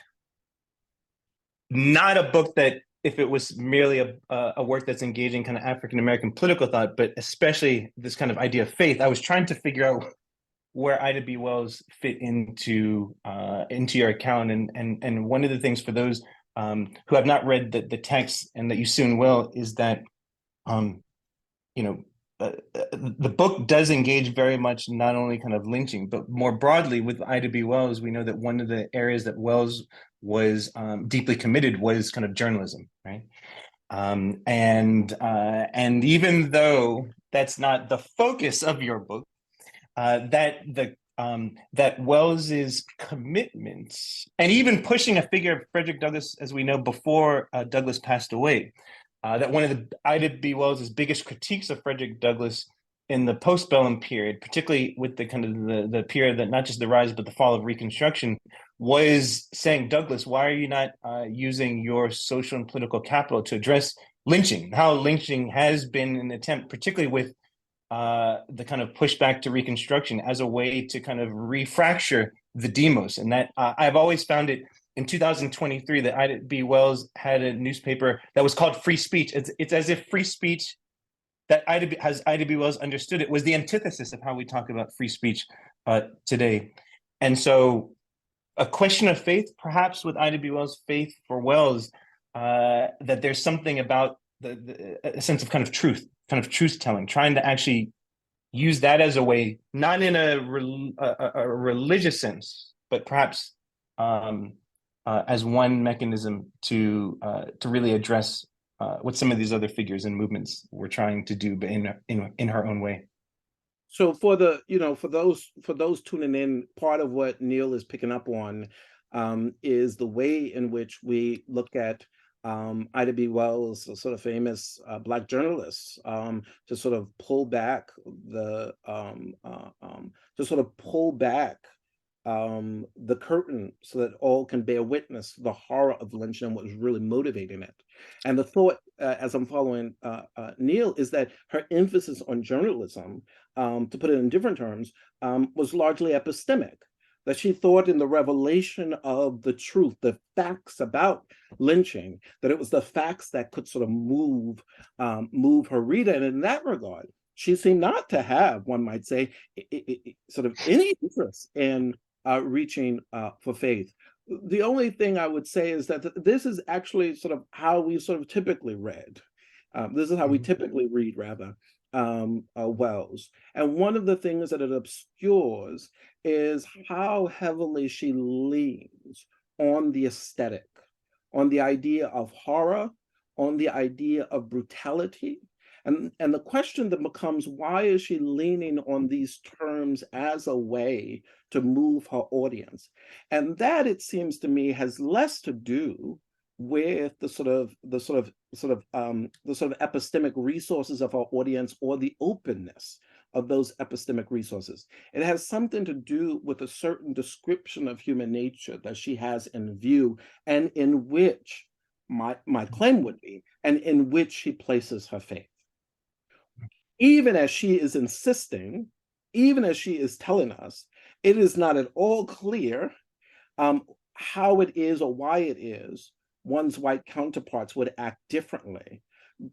not a book that, if it was merely a work that's engaging kind of African American political thought, but especially this kind of idea of faith, I was trying to figure out where Ida B. Wells fit into your account, and one of the things for those who have not read the text, and that you soon will, is that the book does engage very much not only kind of lynching, but more broadly with Ida B. Wells. We know that one of the areas that Wells was deeply committed was kind of journalism, right? And even though that's not the focus of your book, that Wells's commitments, and even pushing a figure of Frederick Douglass, as we know, before Douglass passed away, that one of the Ida B. Wells's biggest critiques of Frederick Douglass in the postbellum period, particularly with the kind of the period that not just the rise but the fall of Reconstruction, was saying, Douglass, why are you not using your social and political capital to address lynching? How lynching has been an attempt, particularly with the kind of pushback to Reconstruction, as a way to kind of refracture the demos. And that I've always found it, in 2023, that Ida B. Wells had a newspaper that was called Free Speech. It's as if free speech, that Ida B. Wells understood it, was the antithesis of how we talk about free speech today. And so a question of faith, perhaps with Ida B. Wells' faith for Wells, that there's something about a sense of kind of truth-telling, trying to actually use that as a way, not in a religious sense, but perhaps as one mechanism to really address what some of these other figures and movements were trying to do, but in her own way. So for those tuning in, part of what Neil is picking up on is the way in which we look at Ida B. Wells, a sort of famous Black journalist, to sort of pull back the curtain so that all can bear witness to the horror of lynching and what was really motivating it. And the thought, as I'm following Neil, is that her emphasis on journalism, to put it in different terms, was largely epistemic. That she thought in the revelation of the truth, the facts about lynching, that it was the facts that could sort of move her reader. And in that regard, she seemed not to have, one might say, sort of any interest in reaching for faith. The only thing I would say is that this is actually sort of how we sort of typically read. This is how we typically read, rather, Wells. And one of the things that it obscures is how heavily she leans on the aesthetic, on the idea of horror, on the idea of brutality, And the question then becomes, why is she leaning on these terms as a way to move her audience? And that, it seems to me, has less to do with the sort of epistemic resources of our audience, or the openness of those epistemic resources. It has something to do with a certain description of human nature that she has in view, and in which my claim would be, and in which she places her faith. Even as she is insisting, even as she is telling us, it is not at all clear how it is, or why it is, one's white counterparts would act differently,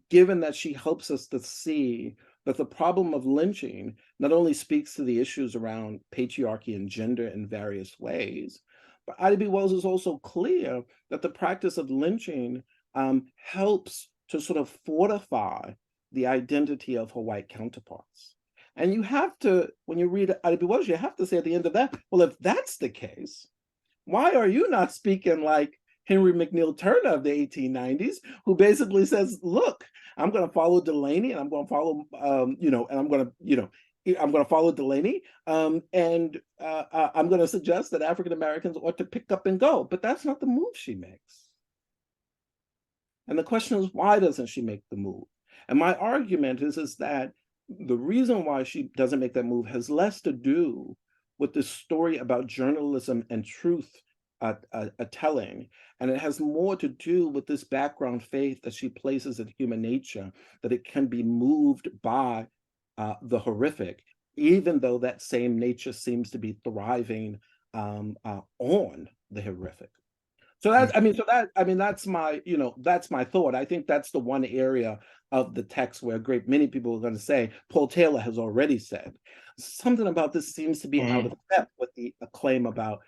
given that she helps us to see that the problem of lynching not only speaks to the issues around patriarchy and gender in various ways, but Ida B. Wells is also clear that the practice of lynching helps to sort of fortify the identity of her white counterparts. And you have to, when you read Ida B. Wells, you have to say at the end of that, well, if that's the case, why are you not speaking like Henry McNeill Turner of the 1890s, who basically says, look, I'm going to follow Delaney, and I'm going to follow, I'm going to follow Delaney, and I'm going to suggest that African Americans ought to pick up and go. But that's not the move she makes. And the question is, why doesn't she make the move? And my argument is that the reason why she doesn't make that move has less to do with the story about journalism and truth telling, and it has more to do with this background faith that she places in human nature, that it can be moved by the horrific, even though that same nature seems to be thriving on the horrific. So that's, that's my thought. I think that's the one area of the text where a great many people are going to say, Paul Taylor has already said, something about this seems to be out of step with the claim about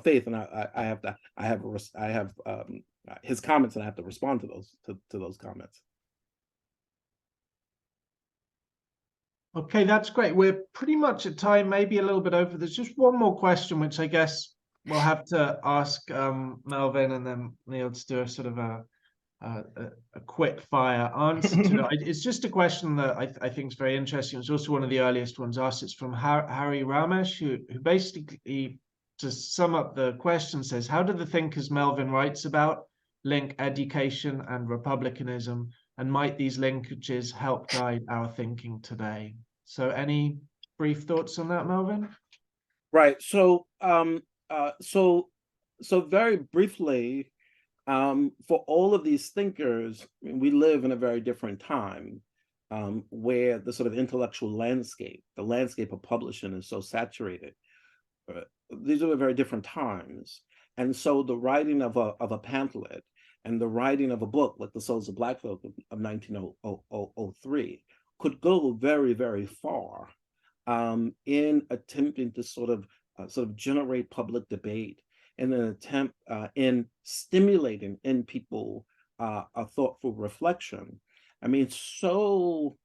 faith. And I have his comments, and I have to respond to those comments. Okay, that's great. We're pretty much at time, maybe a little bit over. There's just one more question, which I guess we'll have to ask Melvin and then Neil to do a sort of a quick fire answer to it. It's just a question that I think is very interesting. It's also one of the earliest ones asked. It's from Harry Ramesh, who basically, to sum up the question, says, how do the thinkers Melvin writes about link education and republicanism, and might these linkages help guide our thinking today? So any brief thoughts on that, Melvin? Right. So very briefly, for all of these thinkers, we live in a very different time, where the sort of intellectual landscape, the landscape of publishing, is so saturated. These are very different times. And so the writing of a pamphlet and the writing of a book like The Souls of Black Folk of 1903 could go very, very far in attempting to sort of generate public debate, in an attempt in stimulating in people a thoughtful reflection. I mean, so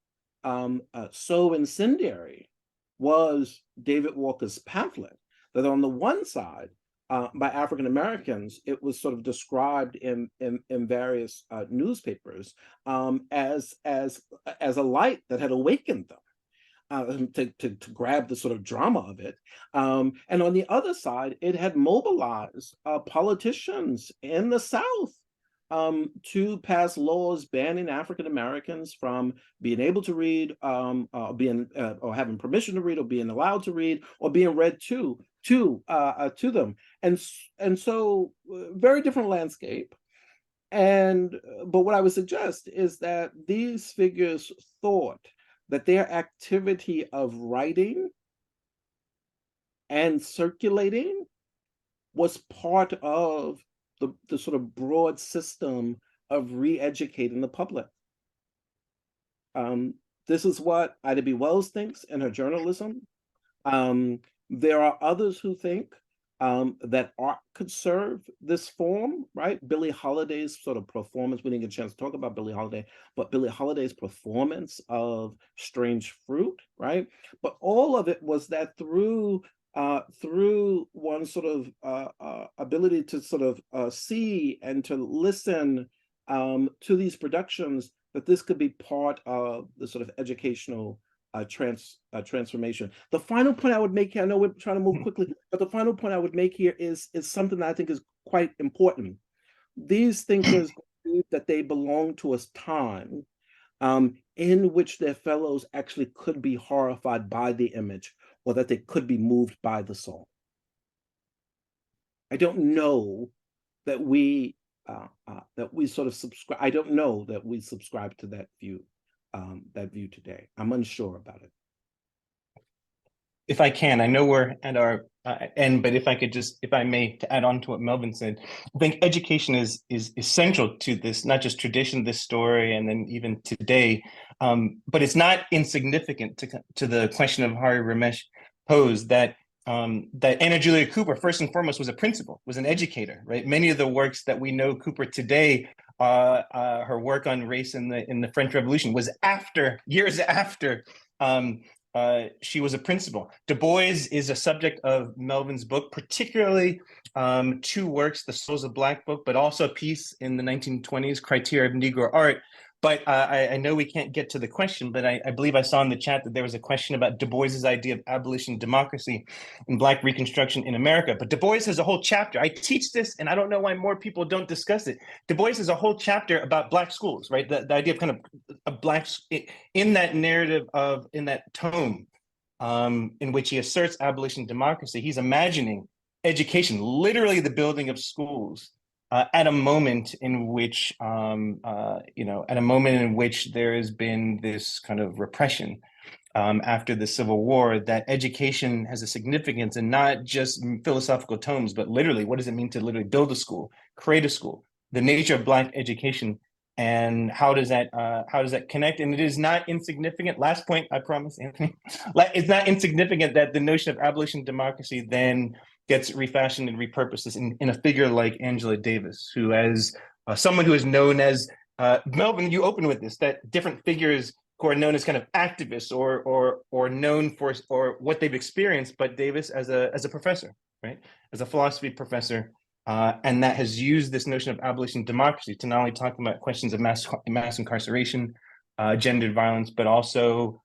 incendiary was David Walker's pamphlet that on the one side, by African Americans, it was sort of described in various newspapers as a light that had awakened them. To grab the sort of drama of it. And on the other side, it had mobilized politicians in the South to pass laws banning African Americans from being able to read, or having permission to read, or being allowed to read, or being read to them. And so very different landscape. But what I would suggest is that these figures thought that their activity of writing and circulating was part of the sort of broad system of re-educating the public. This is what Ida B. Wells thinks in her journalism. There are others who think that art could serve this form, right? Billie Holiday's sort of performance, we didn't get a chance to talk about Billie Holiday, but Billie Holiday's performance of Strange Fruit, right? But all of it was that through one's sort of ability to sort of see and to listen to these productions, that this could be part of the sort of educational transformation. The final point I would make here, I know we're trying to move quickly, but the final point I would make here is something that I think is quite important. These thinkers believe that they belong to a time in which their fellows actually could be horrified by the image, or that they could be moved by the soul. I don't know that we sort of subscribe. I don't know that we subscribe to that view today. I'm unsure about it. If I can, I know we're at our end, but if I may, to add on to what Melvin said, I think education is essential to this, not just tradition, this story, and then even today, but it's not insignificant to the question of Hari Ramesh posed, that Anna Julia Cooper, first and foremost, was a principal, was an educator, right? Many of the works that we know Cooper today, her work on race in the French Revolution, was years after she was a principal. Du Bois is a subject of Melvin's book, particularly two works, The Souls of Black book, but also a piece in the 1920s, Criteria of Negro Art. But I know we can't get to the question, but I believe I saw in the chat that there was a question about Du Bois's idea of abolition democracy and Black Reconstruction in America. But Du Bois has a whole chapter. I teach this, and I don't know why more people don't discuss it. Du Bois has a whole chapter about Black schools, right? The idea of kind of Blacks in that narrative in that tome in which he asserts abolition democracy. He's imagining education, literally the building of schools, at a moment in which, there has been this kind of repression after the Civil War, that education has a significance in not just philosophical tomes, but literally, what does it mean to literally build a school, create a school, the nature of Black education, and how does that connect? And it is not insignificant. Last point, I promise, Anthony. It's not insignificant that the notion of abolition democracy then gets refashioned and repurposed in a figure like Angela Davis, who, as someone who is known as Melvin, you open with this, that different figures who are known as kind of activists or known for or what they've experienced, but Davis as a professor, right, as a philosophy professor, and that has used this notion of abolition democracy to not only talk about questions of mass incarceration, gendered violence, but also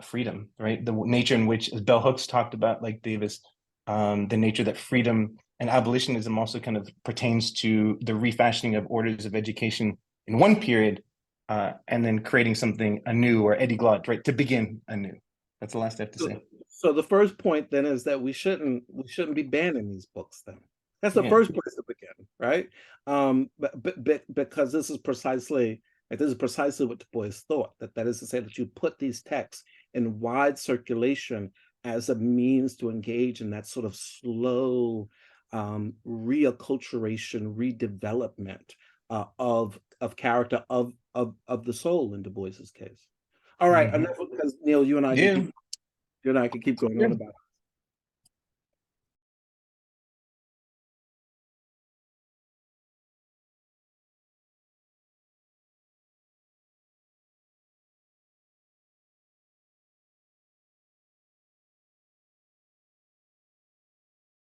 freedom, right? The nature in which, as Bell Hooks talked about, like Davis, the nature that freedom and abolitionism also kind of pertains to the refashioning of orders of education in one period, and then creating something anew, or Eddie Glaude, right, to begin anew. That's the last I have to say. So the first point then is that we shouldn't be banning these books then. That's the first place to begin, right? But because this is precisely what Du Bois thought, that is to say that you put these texts in wide circulation as a means to engage in that sort of slow reacculturation, redevelopment of character, of the soul in Du Bois's case. All right, enough, because Neil, you and I can keep going on about